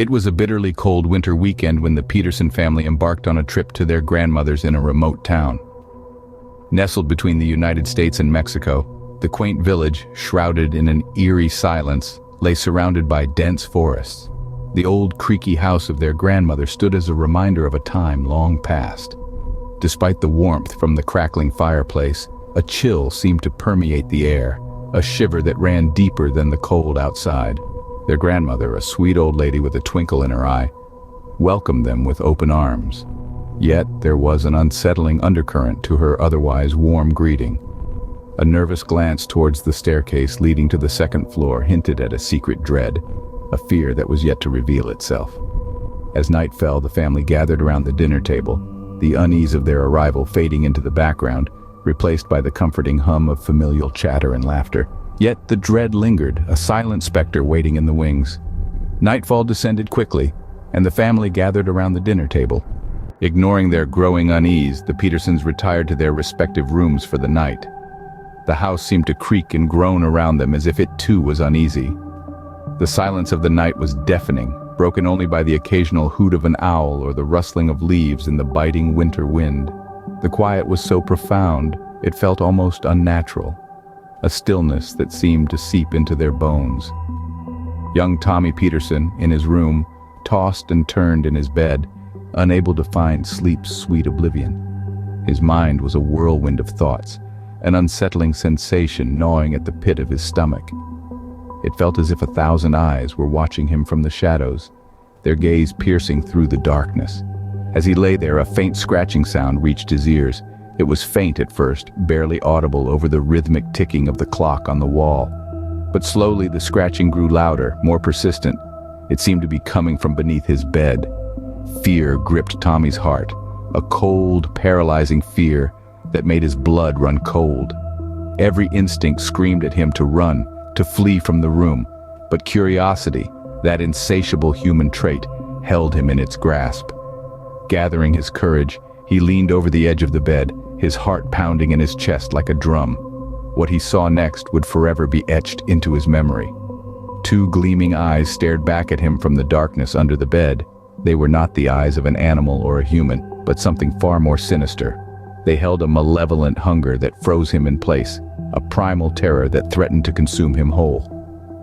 It was a bitterly cold winter weekend when the Peterson family embarked on a trip to their grandmother's in a remote town. Nestled between the United States and Mexico, the quaint village, shrouded in an eerie silence, lay surrounded by dense forests. The old creaky house of their grandmother stood as a reminder of a time long past. Despite the warmth from the crackling fireplace, a chill seemed to permeate the air, a shiver that ran deeper than the cold outside. Their grandmother, a sweet old lady with a twinkle in her eye, welcomed them with open arms. Yet there was an unsettling undercurrent to her otherwise warm greeting. A nervous glance towards the staircase leading to the second floor hinted at a secret dread, a fear that was yet to reveal itself. As night fell, the family gathered around the dinner table, the unease of their arrival fading into the background, replaced by the comforting hum of familial chatter and laughter. Yet the dread lingered, a silent specter waiting in the wings. Nightfall descended quickly, and the family gathered around the dinner table. Ignoring their growing unease, the Petersons retired to their respective rooms for the night. The house seemed to creak and groan around them as if it too was uneasy. The silence of the night was deafening, broken only by the occasional hoot of an owl or the rustling of leaves in the biting winter wind. The quiet was so profound, it felt almost unnatural, a stillness that seemed to seep into their bones. Young Tommy Peterson, in his room, tossed and turned in his bed, unable to find sleep's sweet oblivion. His mind was a whirlwind of thoughts, an unsettling sensation gnawing at the pit of his stomach. It felt as if 1,000 eyes were watching him from the shadows, their gaze piercing through the darkness. As he lay there, a faint scratching sound reached his ears. It was faint at first, barely audible over the rhythmic ticking of the clock on the wall. But slowly the scratching grew louder, more persistent. It seemed to be coming from beneath his bed. Fear gripped Tommy's heart, a cold, paralyzing fear that made his blood run cold. Every instinct screamed at him to run, to flee from the room, but curiosity, that insatiable human trait, held him in its grasp. Gathering his courage, he leaned over the edge of the bed, his heart pounding in his chest like a drum. What he saw next would forever be etched into his memory. Two gleaming eyes stared back at him from the darkness under the bed. They were not the eyes of an animal or a human, but something far more sinister. They held a malevolent hunger that froze him in place, a primal terror that threatened to consume him whole.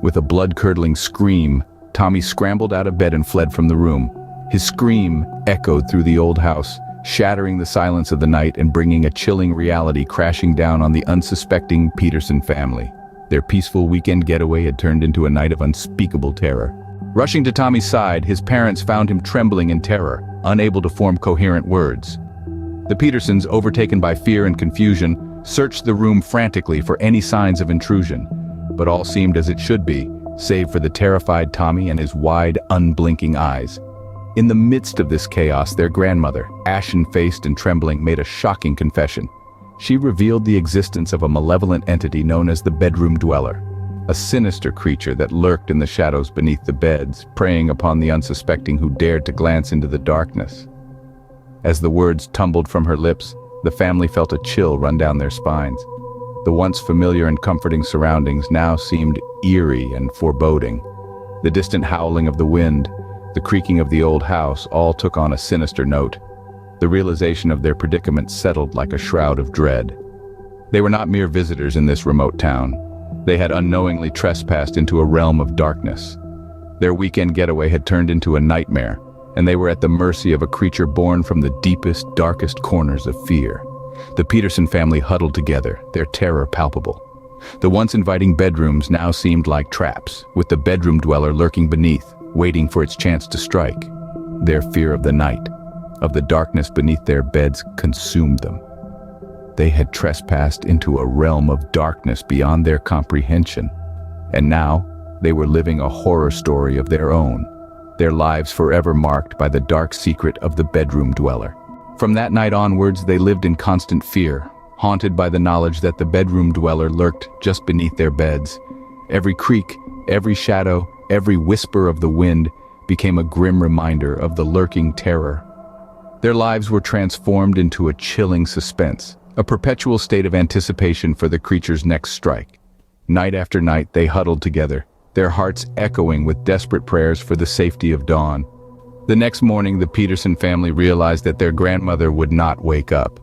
With a blood-curdling scream, Tommy scrambled out of bed and fled from the room. His scream echoed through the old house, shattering the silence of the night and bringing a chilling reality crashing down on the unsuspecting Peterson family. Their peaceful weekend getaway had turned into a night of unspeakable terror. Rushing to Tommy's side, his parents found him trembling in terror, unable to form coherent words. The Petersons, overtaken by fear and confusion, searched the room frantically for any signs of intrusion, but all seemed as it should be, save for the terrified Tommy and his wide, unblinking eyes. In the midst of this chaos, their grandmother, ashen-faced and trembling, made a shocking confession. She revealed the existence of a malevolent entity known as the bedroom dweller, a sinister creature that lurked in the shadows beneath the beds, preying upon the unsuspecting who dared to glance into the darkness. As the words tumbled from her lips, the family felt a chill run down their spines. The once familiar and comforting surroundings now seemed eerie and foreboding. The distant howling of the wind, the creaking of the old house, all took on a sinister note. The realization of their predicament settled like a shroud of dread. They were not mere visitors in this remote town. They had unknowingly trespassed into a realm of darkness. Their weekend getaway had turned into a nightmare, and they were at the mercy of a creature born from the deepest, darkest corners of fear. The Peterson family huddled together, their terror palpable. The once inviting bedrooms now seemed like traps, with the bedroom dweller lurking beneath, waiting for its chance to strike. Their fear of the night, of the darkness beneath their beds, consumed them. They had trespassed into a realm of darkness beyond their comprehension, and now they were living a horror story of their own, their lives forever marked by the dark secret of the bedroom dweller. From that night onwards, they lived in constant fear, haunted by the knowledge that the bedroom dweller lurked just beneath their beds. Every creak, every shadow, every whisper of the wind became a grim reminder of the lurking terror. Their lives were transformed into a chilling suspense, a perpetual state of anticipation for the creature's next strike. Night after night, they huddled together, their hearts echoing with desperate prayers for the safety of Dawn. The next morning, the Peterson family realized that their grandmother would not wake up.